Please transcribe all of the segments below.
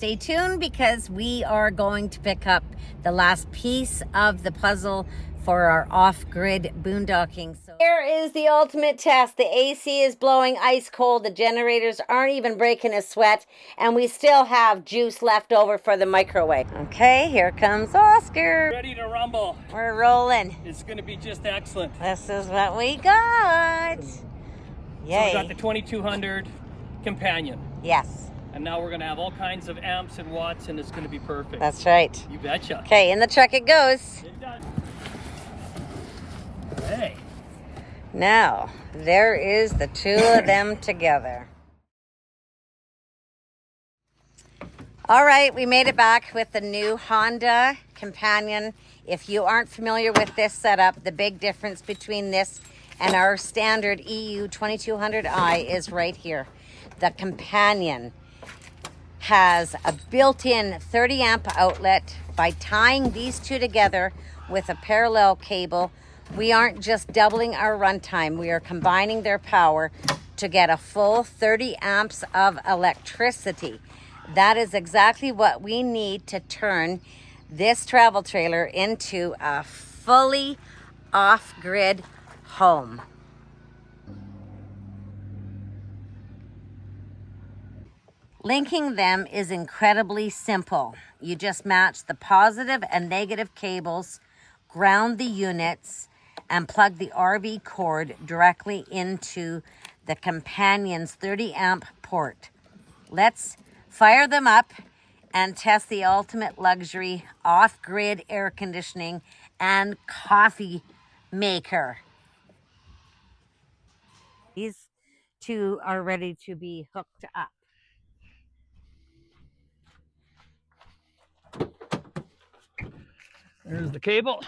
Stay tuned because we are going to pick up the last piece of the puzzle for our off-grid boondocking. So here is the ultimate test. The AC is blowing ice cold. The generators aren't even breaking a sweat. And we still have juice left over for the microwave. Okay, here comes Oscar. Ready to rumble. We're rolling. It's going to be just excellent. This is what we got. Yay. So we got the 2200 companion. Yes. And now we're going to have all kinds of amps and watts, and it's going to be perfect. That's right. You betcha. Okay, in the truck it goes. It does. Hey. Now, there is the two of them together. All right, we made it back with the new Honda companion. If you aren't familiar with this setup, the big difference between this and our standard EU2200i is right here. The companion has a built-in 30 amp outlet. By tying these two together with a parallel cable, we aren't just doubling our runtime, we are combining their power to get a full 30 amps of electricity. That is exactly what we need to turn this travel trailer into a fully off-grid home. Linking them is incredibly simple. You just match the positive and negative cables, ground the units, and plug the RV cord directly into the companion's 30 amp port. Let's fire them up and test the ultimate luxury off-grid air conditioning and coffee maker. These two are ready to be hooked up. There's the cable.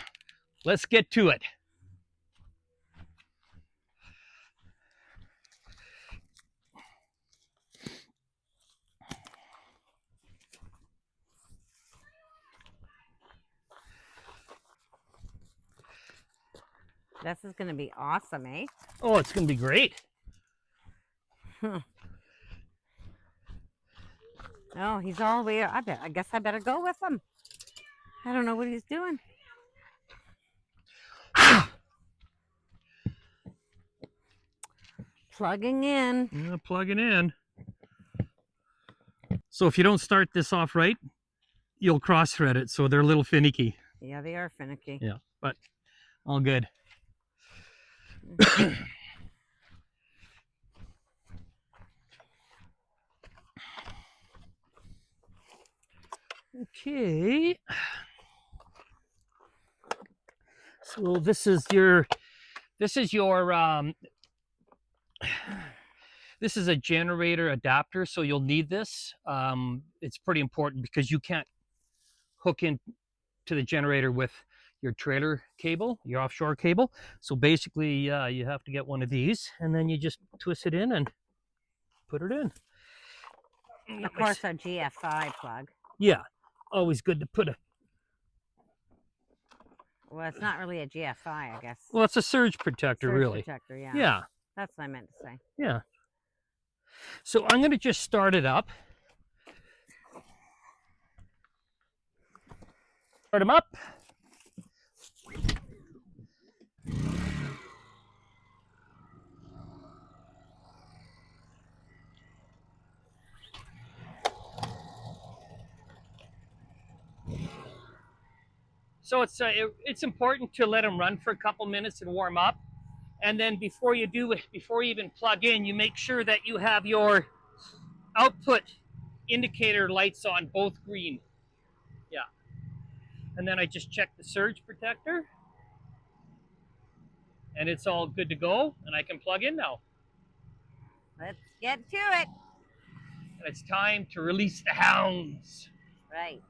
Let's get to it. This is going to be awesome, eh? Oh, it's going to be great. Oh, he's all the way. I guess I better go with him. I don't know what he's doing. Plugging in. Yeah, plugging in. So if you don't start this off right, you'll cross-thread it, so they're a little finicky. Yeah, they are finicky. Yeah, but all good. Okay. So this is a generator adapter, so you'll need this. It's pretty important because you can't hook into the generator with your trailer cable, your offshore cable. So basically, you have to get one of these, and then you just twist it in and put it in. Of course, our GFI plug. Yeah, always good to put a... Well, it's not really a GFI, I guess. Well, it's a surge protector, really. Protector, yeah. Yeah. That's what I meant to say. Yeah. So I'm going to just start it up. Start them up. So it's important to let them run for a couple minutes and warm up. And then before you even plug in, you make sure that you have your output indicator lights on, both green. Yeah. And then I just check the surge protector. And it's all good to go, and I can plug in now. Let's get to it. And it's time to release the hounds. Right.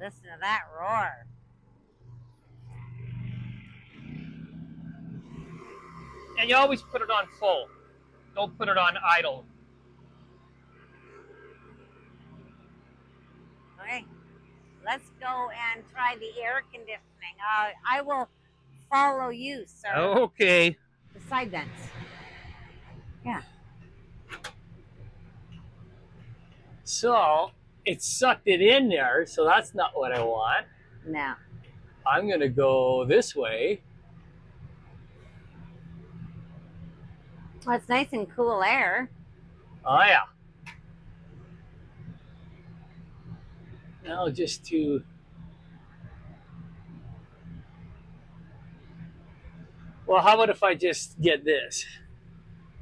Listen to that roar. And you always put it on full. Don't put it on idle. Okay. Let's go and try the air conditioning. I will follow you, sir. Okay. The side vents. Yeah. So it sucked it in there, so that's not what I want. No. I'm going to go this way. Well, it's nice and cool air. Oh, yeah. Now just to... Well, how about if I just get this?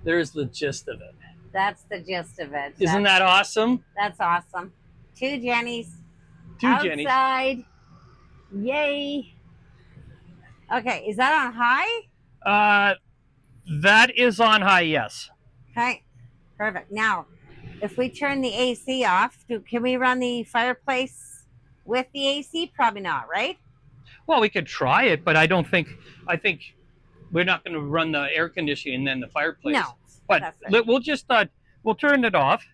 There's the gist of it. That's the gist of it. Isn't that awesome? That's awesome. 2 Jennies. 2 Jennies. Outside. Yay. Okay, is that on high? That is on high, yes. Okay, perfect. Now, if we turn the AC off, can we run the fireplace with the AC? Probably not, right? Well, we could try it, but I think we're not going to run the air conditioning and then the fireplace. No. But we'll just, we'll turn it off.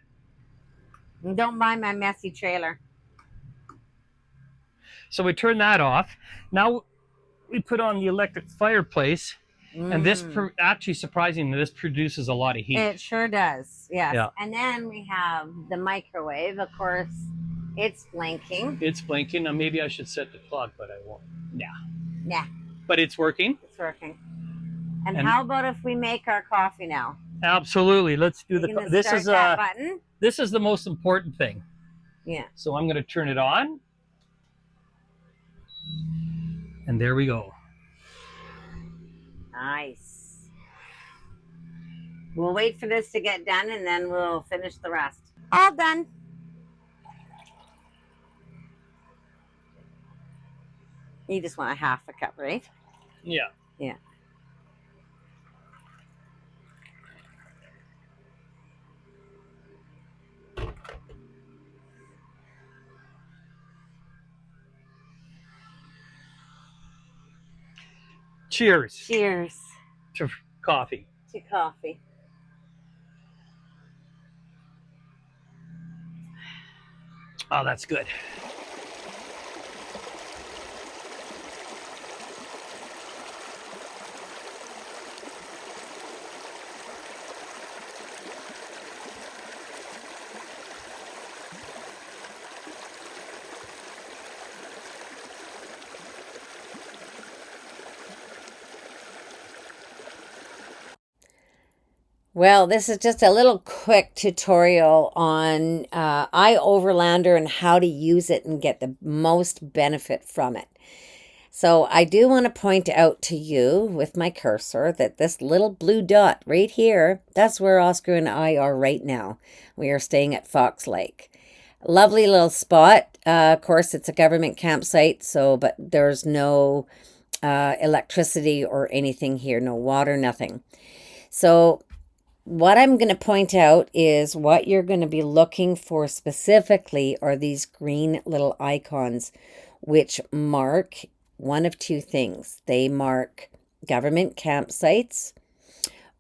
And don't mind my messy trailer. So we turn that off. Now we put on the electric fireplace. And this, actually surprisingly, this produces a lot of heat. It sure does, yes. Yeah. And then we have the microwave. Of course, it's blinking. It's blinking. Now maybe I should set the clock, but I won't. Yeah. Yeah. But it's working. It's working. And how about if we make our coffee now? Absolutely. Let's do the. This is that button. This is the most important thing. Yeah. So I'm going to turn it on. And there we go. Nice. We'll wait for this to get done and then we'll finish the rest. All done. You just want a half a cup, right? Yeah. Yeah. Cheers. Cheers. To coffee. To coffee. Oh, that's good. Well, this is just a little quick tutorial on iOverlander and how to use it and get the most benefit from it. So I do want to point out to you with my cursor that this little blue dot right here, that's where Oscar and I are right now. We are staying at Fox Lake. Lovely little spot. Of course, it's a government campsite, but there's no electricity or anything here, no water, nothing. So what I'm going to point out is what you're going to be looking for specifically are these green little icons, which mark one of two things. They mark government campsites,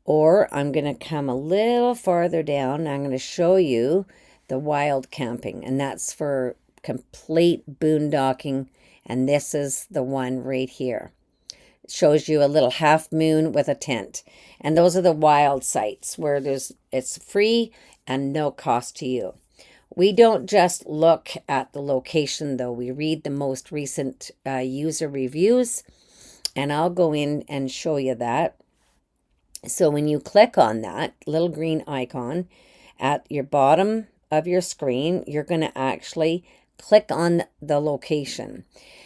or I'm going to come a little farther down. I'm going to show you the wild camping, and that's for complete boondocking. And this is the one right here. It shows you a little half moon with a tent. And those are the wild sites where it's free and no cost to you. We don't just look at the location though. We read the most recent user reviews, and I'll go in and show you that. So when you click on that little green icon at your bottom of your screen, you're going to actually click on the location.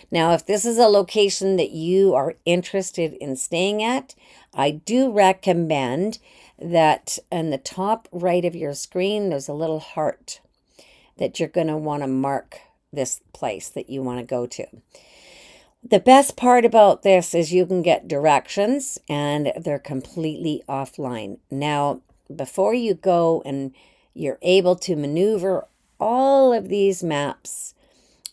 Now, if this is a location that you are interested in staying at, I do recommend that in the top right of your screen, there's a little heart that you're going to want to mark this place that you want to go to. The best part about this is you can get directions and they're completely offline. Now, before you go and you're able to maneuver all of these maps,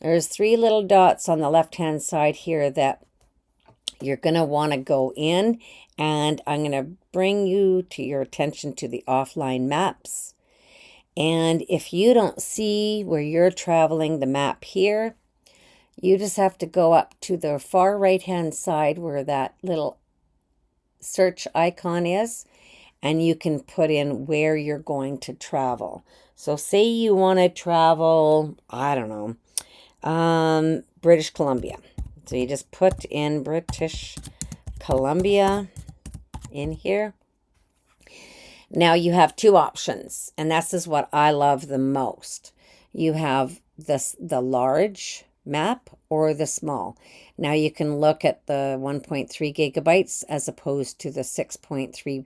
there's 3 little dots on the left-hand side here that you're going to want to go in, and I'm going to bring you to your attention to the offline maps. And if you don't see where you're traveling the map here, you just have to go up to the far right-hand side where that little search icon is, and you can put in where you're going to travel. So say you want to travel, I don't know, British Columbia. So you just put in British Columbia in here. Now you have two options, and this is what I love the most. You have the large map or the small. Now you can look at the 1.3 gigabytes as opposed to the 630.9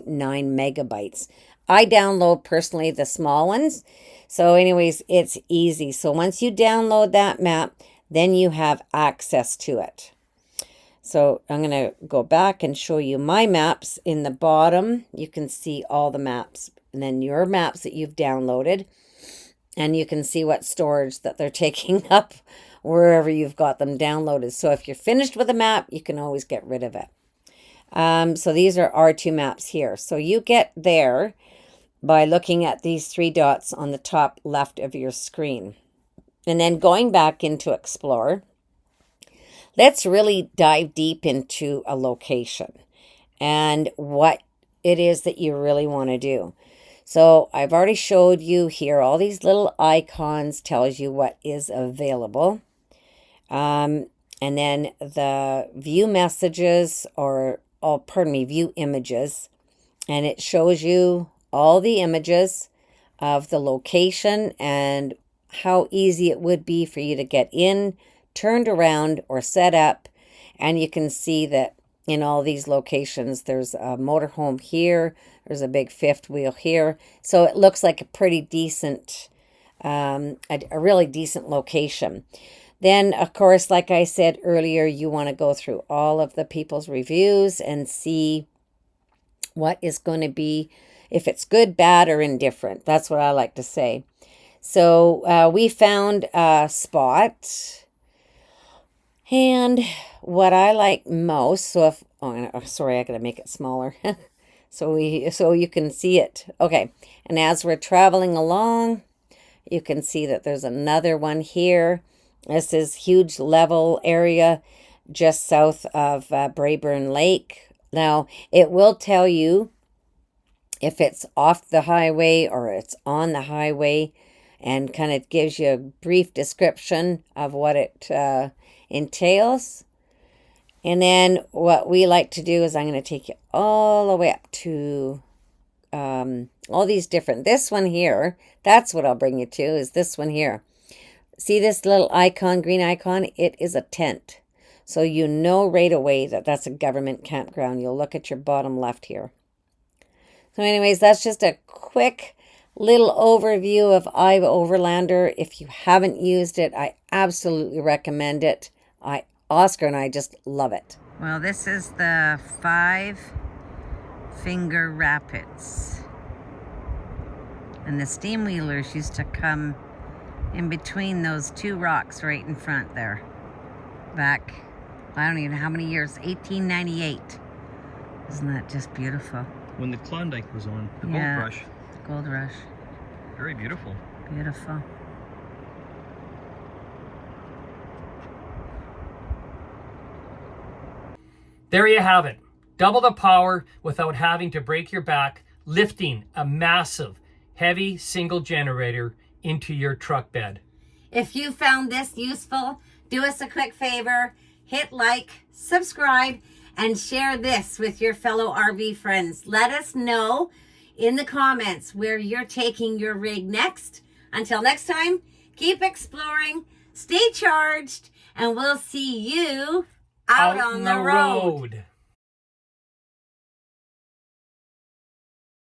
megabytes. I download personally the small ones. So anyways, it's easy. So once you download that map, then you have access to it. So I'm going to go back and show you my maps. In the bottom, you can see all the maps. And then your maps that you've downloaded. And you can see what storage that they're taking up wherever you've got them downloaded. So if you're finished with a map, you can always get rid of it. So these are our two maps here. So you get there by looking at these three dots on the top left of your screen. And then going back into Explore, let's really dive deep into a location and what it is that you really want to do. So I've already showed you here, all these little icons tells you what is available. And then the view messages view images. And it shows you all the images of the location and how easy it would be for you to get in, turned around, or set up. And you can see that in all these locations, there's a motorhome here. There's a big fifth wheel here. So it looks like a pretty decent, a really decent location. Then, of course, like I said earlier, you want to go through all of the people's reviews and see what is going to be, if it's good, bad, or indifferent. That's what I like to say. So we found a spot. And what I like most, so if, sorry, I got to make it smaller. so you can see it. Okay. And as we're traveling along, you can see that there's another one here. This is huge level area just south of Braeburn Lake. Now, it will tell you if it's off the highway or it's on the highway, and kind of gives you a brief description of what it entails. And then what we like to do is I'm going to take you all the way up to all these different, this one here, that's what I'll bring you to, is this one here. See this little icon, green icon? It is a tent. So you know right away that that's a government campground. You'll look at your bottom left here. So anyways, that's just a quick little overview of iOverlander. If you haven't used it, I absolutely recommend it. Oscar and I just love it. Well, this is the 5 Finger Rapids. And the steam wheelers used to come in between those two rocks right in front there. Back, I don't even know how many years, 1898. Isn't that just beautiful? When the Klondike was on, the gold rush. Gold Rush. Very beautiful. Beautiful. There you have it. Double the power without having to break your back, lifting a massive, heavy single generator into your truck bed. If you found this useful, do us a quick favor, hit like, subscribe, and share this with your fellow RV friends. Let us know in the comments where you're taking your rig next. Until next time, keep exploring, stay charged, and we'll see you out on the road.